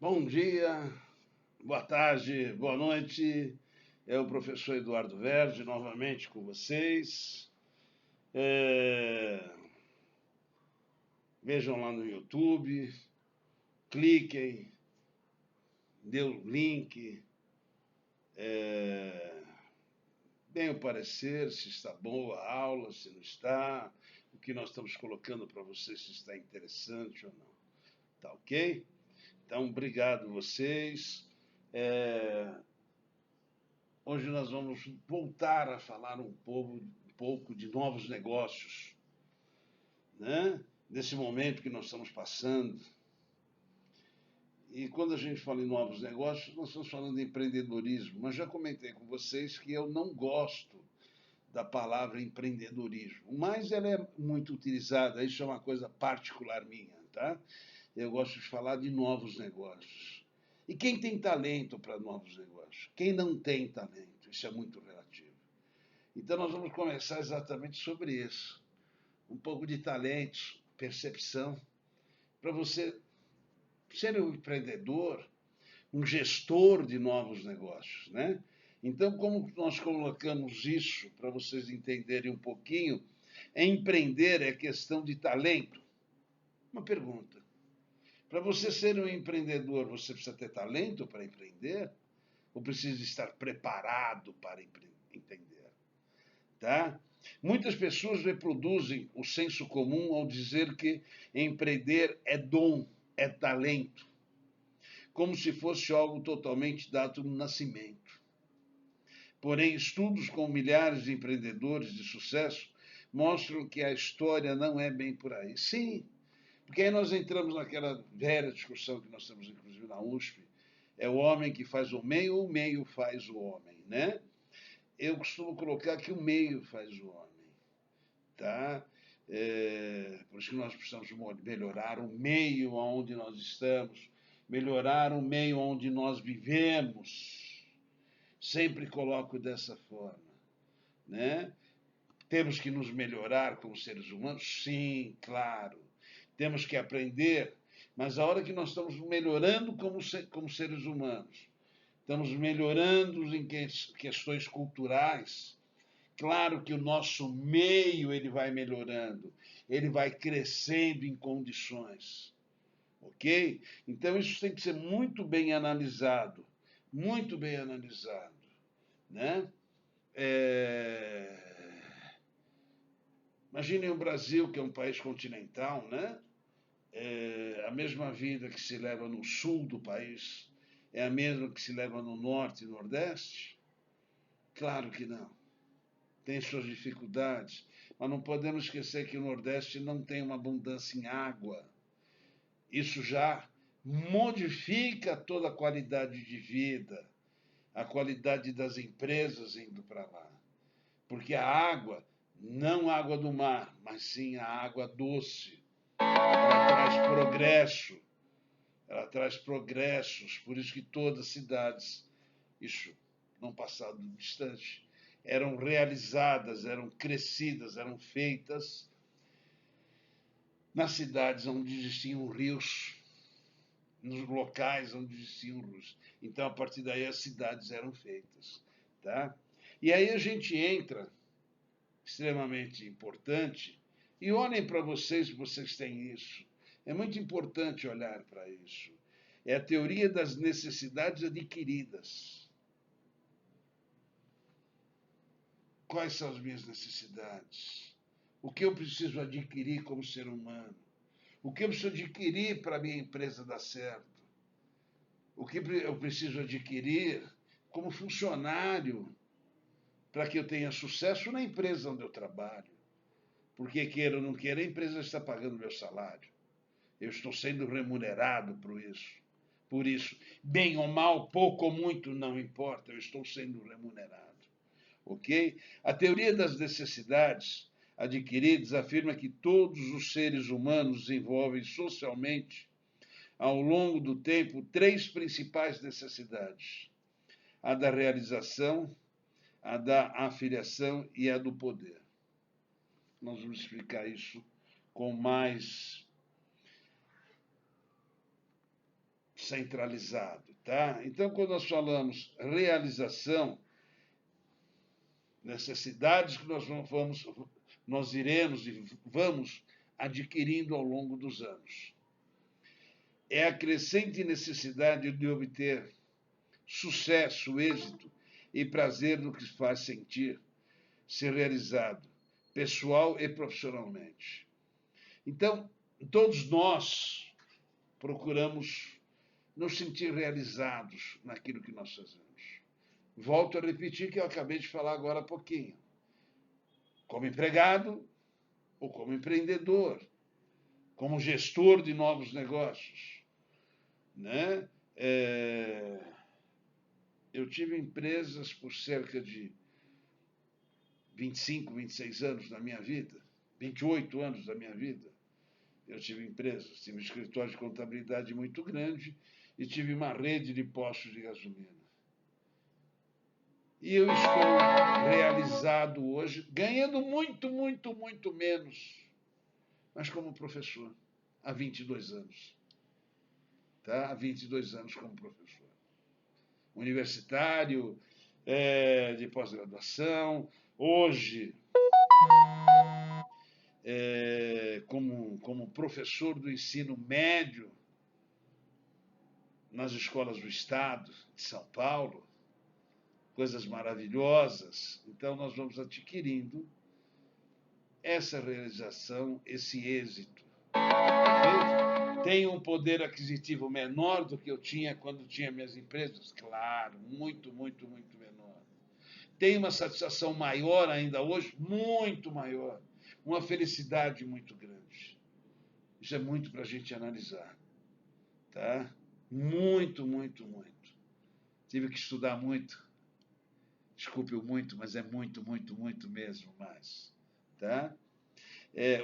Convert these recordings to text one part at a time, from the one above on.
Bom dia, boa tarde, boa noite. É o professor Eduardo Verdi novamente com vocês. Vejam lá no YouTube, cliquem, dê o link, deem o parecer se está boa a aula, se não está, o que nós estamos colocando para vocês, se está interessante ou não. Tá ok? Então, obrigado vocês. Hoje nós vamos voltar a falar pouco de novos negócios, né? Desse momento que nós estamos passando. E quando a gente fala em novos negócios, nós estamos falando de empreendedorismo, mas já comentei com vocês que eu não gosto da palavra empreendedorismo, mas ela é muito utilizada, isso é uma coisa particular minha, tá? Eu gosto de falar de novos negócios. E quem tem talento para novos negócios? Quem não tem talento? Isso é muito relativo. Então nós vamos começar exatamente sobre isso. Um pouco de talento, percepção, para você ser um empreendedor, um gestor de novos negócios, né? Então, como nós colocamos isso para vocês entenderem um pouquinho, empreender é questão de talento. Uma pergunta: para você ser um empreendedor, você precisa ter talento para empreender? Ou precisa estar preparado para entender? Tá? Muitas pessoas reproduzem o senso comum ao dizer que empreender é dom, é talento, como se fosse algo totalmente dado no nascimento. Porém, estudos com milhares de empreendedores de sucesso mostram que a história não é bem por aí. Sim, porque aí nós entramos naquela velha discussão que nós temos, inclusive, na USP, é o homem que faz o meio ou o meio faz o homem, né? Eu costumo colocar que o meio faz o homem, tá? Por isso que nós precisamos melhorar o meio onde nós estamos, melhorar o meio onde nós vivemos. Sempre coloco dessa forma, né? Temos que nos melhorar como seres humanos? Sim, claro. Temos que aprender, mas a hora que nós estamos melhorando como seres humanos, estamos melhorando em questões culturais, claro que o nosso meio ele vai melhorando, ele vai crescendo em condições, ok? Então isso tem que ser muito bem analisado, né? É... Imaginem o Brasil, que é um país continental, né? A mesma vida que se leva no sul do país é a mesma que se leva no norte e nordeste? Claro que não. Tem suas dificuldades, mas não podemos esquecer que o Nordeste não tem uma abundância em água. Isso já modifica toda a qualidade de vida, a qualidade das empresas indo para lá. Porque a água, não a água do mar, mas sim a água doce, ela traz progresso, ela traz progressos, por isso que todas as cidades, isso num passado distante, eram realizadas, eram crescidas, eram feitas nas cidades onde existiam rios, nos locais onde existiam rios. Então, a partir daí, as cidades eram feitas. Tá? E aí a gente entra, extremamente importante, e olhem para vocês, vocês têm isso. É muito importante olhar para isso. É a teoria das necessidades adquiridas. Quais são as minhas necessidades? O que eu preciso adquirir como ser humano? O que eu preciso adquirir para a minha empresa dar certo? O que eu preciso adquirir como funcionário para que eu tenha sucesso na empresa onde eu trabalho? Porque, queira ou não queira, a empresa está pagando meu salário. Eu estou sendo remunerado por isso. Por isso, bem ou mal, pouco ou muito, não importa, eu estou sendo remunerado. Ok? A teoria das necessidades adquiridas afirma que todos os seres humanos desenvolvem socialmente, ao longo do tempo, três principais necessidades: a da realização, a da afiliação e a do poder. Nós vamos explicar isso com mais centralizado, tá? Então, quando nós falamos realização, necessidades que nós iremos e vamos adquirindo ao longo dos anos. É a crescente necessidade de obter sucesso, êxito e prazer no que faz sentir, ser realizado, pessoal e profissionalmente. Então, todos nós procuramos nos sentir realizados naquilo que nós fazemos. Volto a repetir que eu acabei de falar agora há pouquinho. Como empregado ou como empreendedor, como gestor de novos negócios, né? Eu tive empresas por cerca de 25, 26 anos da minha vida, 28 anos da minha vida. Eu tive empresas, tive um escritório de contabilidade muito grande e tive uma rede de postos de gasolina. E eu estou realizado hoje, ganhando muito, muito, muito menos, mas como professor, há 22 anos. Tá? Há 22 anos como professor. Universitário, de pós-graduação, hoje como professor do ensino médio nas escolas do Estado de São Paulo, coisas maravilhosas. Então, nós vamos adquirindo essa realização, esse êxito. Tenho um poder aquisitivo menor do que eu tinha quando tinha minhas empresas? Claro, muito, muito, muito menor. Tenho uma satisfação maior ainda hoje? Muito maior. Uma felicidade muito grande. Isso é muito para a gente analisar. Tá? Muito, muito, muito. Tive que estudar muito. Desculpe o muito, mas é muito, muito, muito mesmo mais. Tá?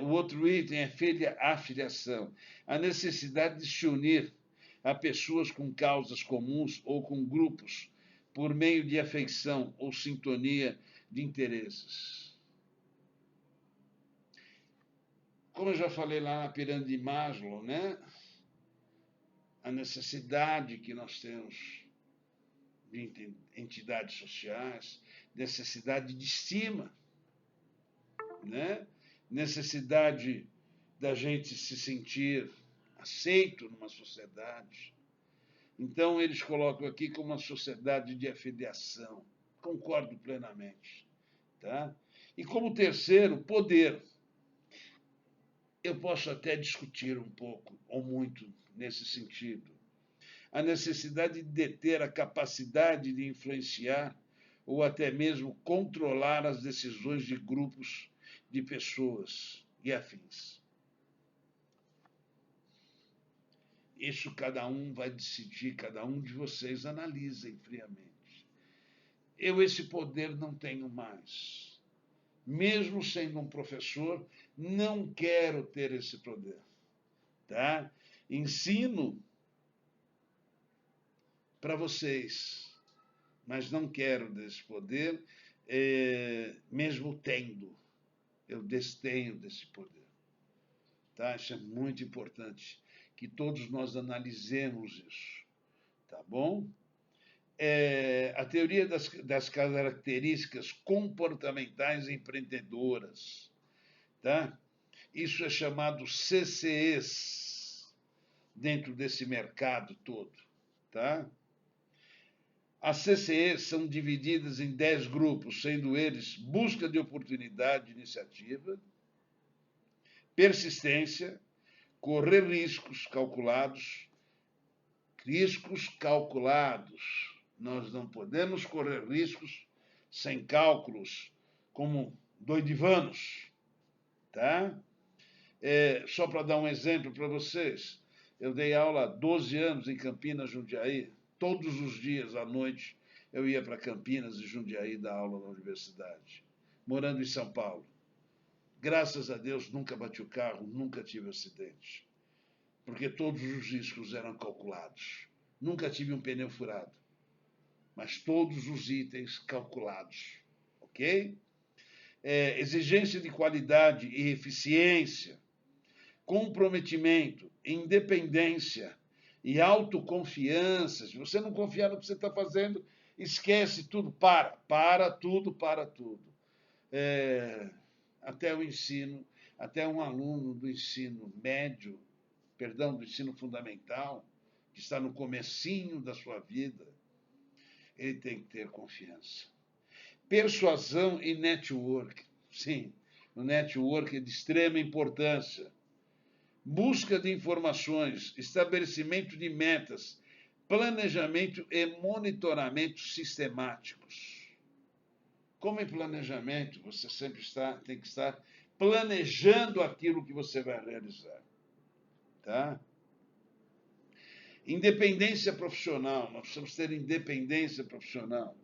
O outro item é afiliação. A necessidade de se unir a pessoas com causas comuns ou com grupos por meio de afeição ou sintonia de interesses. Como eu já falei lá na pirâmide de Maslow, né? A necessidade que nós temos de entidades sociais, necessidade de estima, né? Necessidade da gente se sentir aceito numa sociedade. Então, eles colocam aqui como uma sociedade de afiliação. Concordo plenamente. Tá? E como terceiro, poder. Eu posso até discutir um pouco, ou muito, nesse sentido. A necessidade de deter a capacidade de influenciar ou até mesmo controlar as decisões de grupos de pessoas e afins. Isso cada um vai decidir, cada um de vocês analisa friamente. Eu esse poder não tenho mais. Mesmo sendo um professor, não quero ter esse poder. Tá? Ensino para vocês, mas não quero desse poder, mesmo tendo. Eu destenho desse poder. Tá? Isso é muito importante, que todos nós analisemos isso. Tá bom? A teoria das características comportamentais empreendedoras. Tá? Isso é chamado CCEs, dentro desse mercado todo. Tá? As CCEs são divididas em 10 grupos, sendo eles busca de oportunidade, iniciativa, persistência, correr riscos calculados. Nós não podemos correr riscos sem cálculos, como doidivanos. Tá? Só para dar um exemplo para vocês, eu dei aula há 12 anos em Campinas, Jundiaí. Todos os dias à noite eu ia para Campinas e Jundiaí dar aula na universidade, morando em São Paulo. Graças a Deus nunca bati o carro, nunca tive acidente, porque todos os riscos eram calculados. Nunca tive um pneu furado, mas todos os itens calculados, ok? Exigência de qualidade e eficiência, comprometimento, independência e autoconfiança. Se você não confiar no que você está fazendo, esquece tudo, para tudo. Até o ensino, até um aluno do ensino médio, do ensino fundamental, que está no comecinho da sua vida, ele tem que ter confiança. Persuasão e network. Sim, o network é de extrema importância. Busca de informações, estabelecimento de metas, planejamento e monitoramento sistemáticos. Como em planejamento, você sempre tem que estar planejando aquilo que você vai realizar. Tá? Independência profissional, nós precisamos ter independência profissional.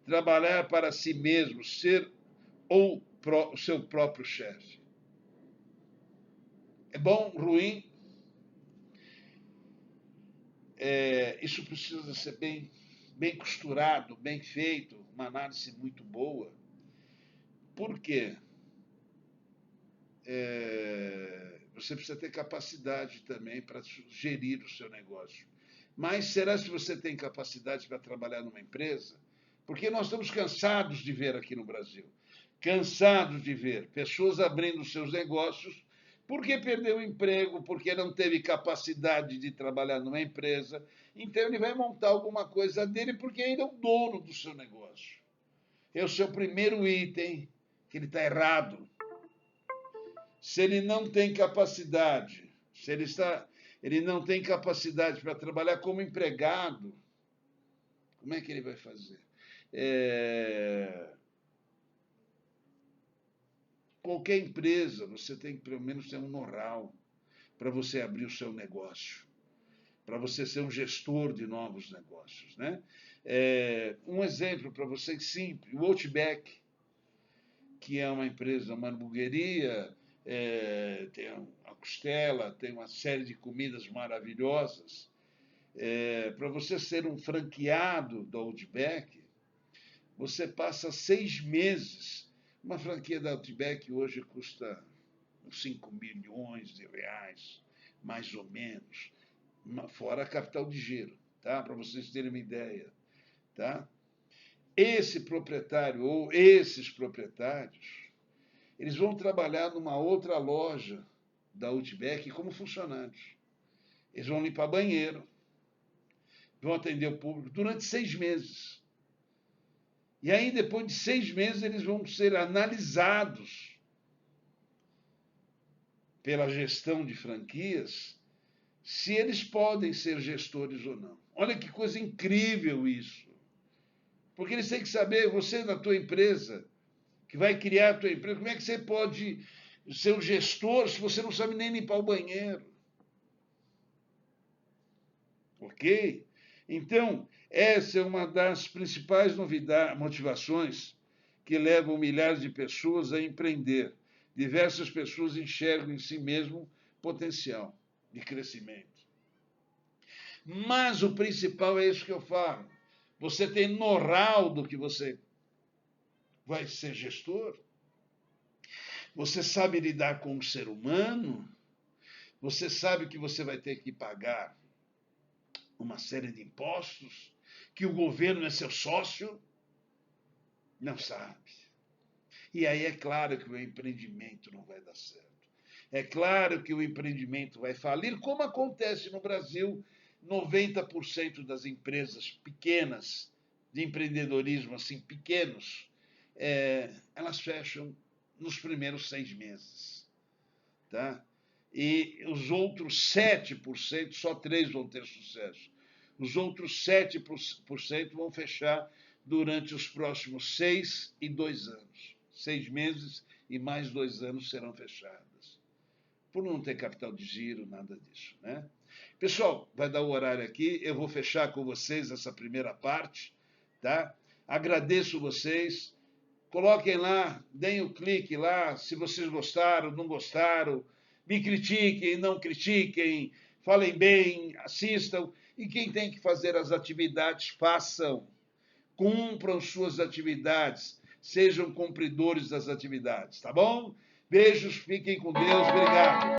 Trabalhar para si mesmo, ser o seu próprio chefe. É bom, ruim? Isso precisa ser bem costurado, bem feito, uma análise muito boa. Por quê? Você precisa ter capacidade também para gerir o seu negócio. Mas será que você tem capacidade para trabalhar numa empresa? Porque nós estamos cansados de ver aqui no Brasil, cansados de ver pessoas abrindo seus negócios porque perdeu o emprego, porque não teve capacidade de trabalhar numa empresa. Então ele vai montar alguma coisa dele porque ele é o dono do seu negócio. É o seu primeiro item que ele está errado. Se ele não tem capacidade, ele não tem capacidade para trabalhar como empregado, como é que ele vai fazer? Qualquer empresa, você tem que pelo menos ter um know-how para você abrir o seu negócio, para você ser um gestor de novos negócios, né? Um exemplo para vocês simples, o Outback, que é uma empresa, uma hamburgueria, tem a costela, tem uma série de comidas maravilhosas. Para você ser um franqueado do Outback, você passa 6 meses. Uma franquia da Outback hoje custa uns 5 milhões de reais, mais ou menos, fora a capital de giro, tá? Para vocês terem uma ideia, tá? Esse proprietário ou esses proprietários, eles vão trabalhar numa outra loja da Outback como funcionários. Eles vão limpar banheiro, vão atender o público durante 6 meses. E aí, depois de 6 meses, eles vão ser analisados pela gestão de franquias se eles podem ser gestores ou não. Olha que coisa incrível isso. Porque eles têm que saber, você na tua empresa, que vai criar a tua empresa, como é que você pode ser um gestor se você não sabe nem limpar o banheiro? Ok? Então, essa é uma das principais motivações que levam milhares de pessoas a empreender. Diversas pessoas enxergam em si mesmo potencial de crescimento. Mas o principal é isso que eu falo. Você tem know-how do que você vai ser gestor? Você sabe lidar com o ser humano? Você sabe que você vai ter que pagar uma série de impostos? Que o governo é seu sócio? Não sabe. E aí é claro que o empreendimento não vai dar certo. É claro que o empreendimento vai falir, como acontece no Brasil. 90% das empresas pequenas, de empreendedorismo assim, pequenos, elas fecham nos primeiros 6 meses. Tá? E os outros 7%, só 3 vão ter sucesso. Os outros 7% vão fechar durante os próximos 6 e 2 anos. 6 meses e mais 2 anos serão fechadas. Por não ter capital de giro, nada disso, né? Pessoal, vai dar o horário aqui, eu vou fechar com vocês essa primeira parte, tá? Agradeço vocês, coloquem lá, deem o clique lá, se vocês gostaram, não gostaram, me critiquem, não critiquem, falem bem, assistam, e quem tem que fazer as atividades, façam, cumpram suas atividades, sejam cumpridores das atividades, tá bom? Beijos, fiquem com Deus, obrigado.